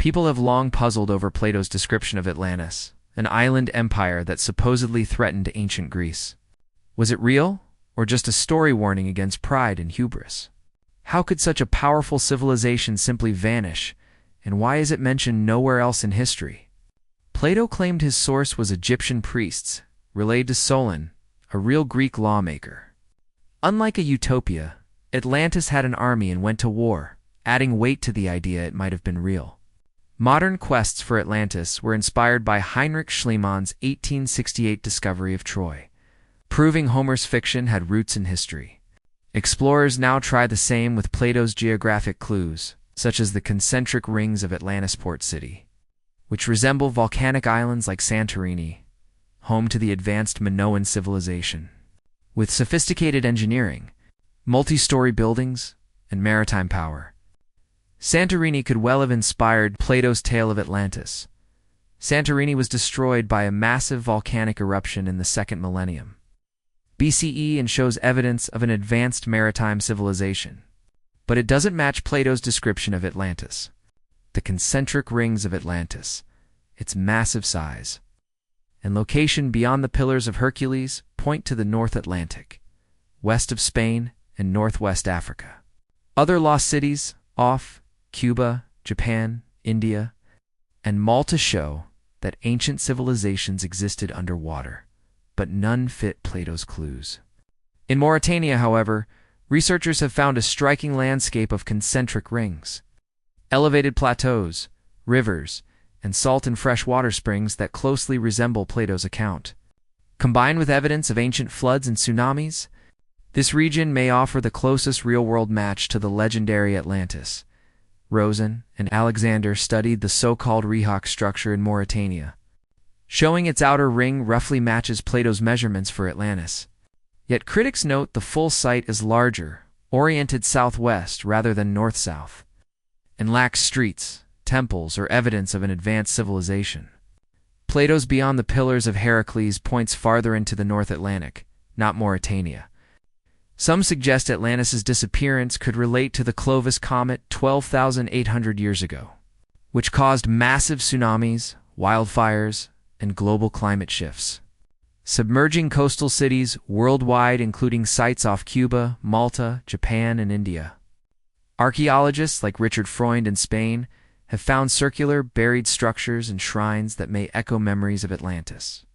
People have long puzzled over Plato's description of Atlantis, an island empire that supposedly threatened ancient Greece. Was it real, or just a story warning against pride and hubris? How could such a powerful civilization simply vanish, and why is it mentioned nowhere else in history? Plato claimed his source was Egyptian priests, relayed to Solon, a real Greek lawmaker. Unlike a utopia, Atlantis had an army and went to war, adding weight to the idea it might have been real. Modern quests for Atlantis were inspired by Heinrich Schliemann's 1868 discovery of Troy, proving Homer's fiction had roots in history. Explorers now try the same with Plato's geographic clues, such as the concentric rings of Atlantis port city, which resemble volcanic islands like Santorini, home to the advanced Minoan civilization. With sophisticated engineering, multi-story buildings, and maritime power, Santorini could well have inspired Plato's tale of Atlantis. Santorini was destroyed by a massive volcanic eruption in the second millennium BCE and shows evidence of an advanced maritime civilization. But it doesn't match Plato's description of Atlantis. The concentric rings of Atlantis, its massive size, and location beyond the Pillars of Hercules point to the North Atlantic, west of Spain and northwest Africa. Other lost cities off Cuba, Japan, India, and Malta show that ancient civilizations existed underwater, but none fit Plato's clues. In Mauritania, however, researchers have found a striking landscape of concentric rings, elevated plateaus, rivers, and salt and fresh water springs that closely resemble Plato's account. Combined with evidence of ancient floods and tsunamis, this region may offer the closest real-world match to the legendary Atlantis. Rosen and Alexander studied the so-called Rehok structure in Mauritania, showing its outer ring roughly matches Plato's measurements for Atlantis. Yet critics note the full site is larger, oriented southwest rather than north-south, and lacks streets, temples, or evidence of an advanced civilization. Plato's Beyond the Pillars of Heracles points farther into the North Atlantic, not Mauritania. Some suggest Atlantis' disappearance could relate to the Clovis comet 12,800 years ago, which caused massive tsunamis, wildfires, and global climate shifts, submerging coastal cities worldwide, including sites off Cuba, Malta, Japan, and India. Archaeologists like Richard Freund in Spain have found circular, buried structures and shrines that may echo memories of Atlantis,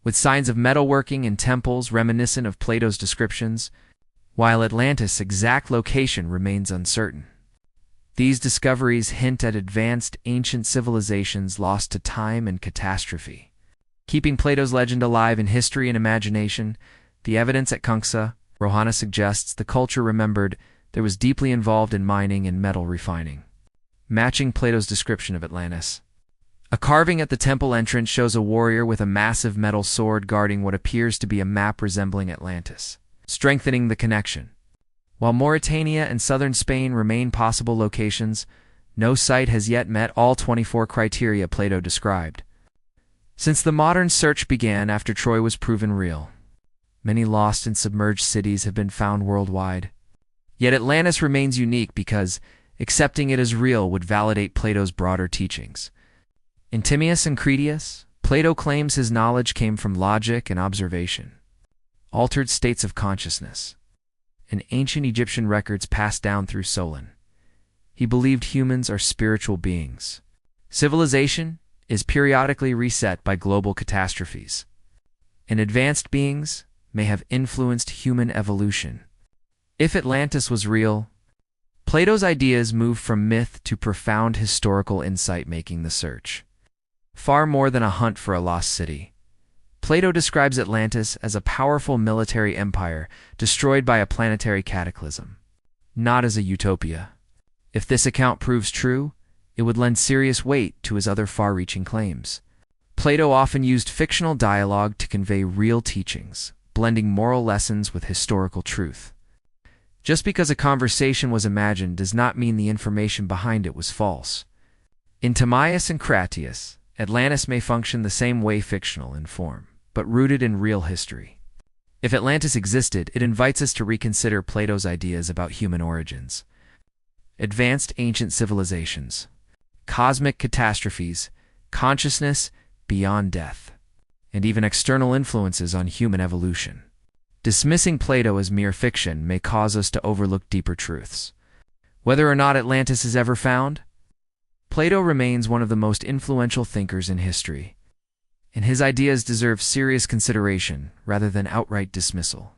with signs of metalworking and temples reminiscent of Plato's descriptions, while Atlantis' exact location remains uncertain. These discoveries hint at advanced ancient civilizations lost to time and catastrophe. Keeping Plato's legend alive in history and imagination, the evidence at Kunxa, Rohana suggests the culture remembered there was deeply involved in mining and metal refining, matching Plato's description of Atlantis. A carving at the temple entrance shows a warrior with a massive metal sword guarding what appears to be a map resembling Atlantis, strengthening the connection. While Mauritania and southern Spain remain possible locations, no site has yet met all 24 criteria Plato described. Since the modern search began after Troy was proven real, many lost and submerged cities have been found worldwide. Yet Atlantis remains unique because accepting it as real would validate Plato's broader teachings. In Timaeus and Critias, Plato claims his knowledge came from logic and observation, altered states of consciousness, and ancient Egyptian records passed down through Solon. He believed humans are spiritual beings. Civilization is periodically reset by global catastrophes, and advanced beings may have influenced human evolution. If Atlantis was real, Plato's ideas moved from myth to profound historical insight, making the search far more than a hunt for a lost city. Plato describes Atlantis as a powerful military empire destroyed by a planetary cataclysm, not as a utopia. If this account proves true, it would lend serious weight to his other far-reaching claims. Plato often used fictional dialogue to convey real teachings, blending moral lessons with historical truth. Just because a conversation was imagined does not mean the information behind it was false. In Timaeus and Critias, Atlantis may function the same way, fictional in form, but rooted in real history. If Atlantis existed, it invites us to reconsider Plato's ideas about human origins. Advanced ancient civilizations, cosmic catastrophes, consciousness beyond death, and even external influences on human evolution. Dismissing Plato as mere fiction may cause us to overlook deeper truths. Whether or not Atlantis is ever found, Plato remains one of the most influential thinkers in history, and his ideas deserve serious consideration rather than outright dismissal.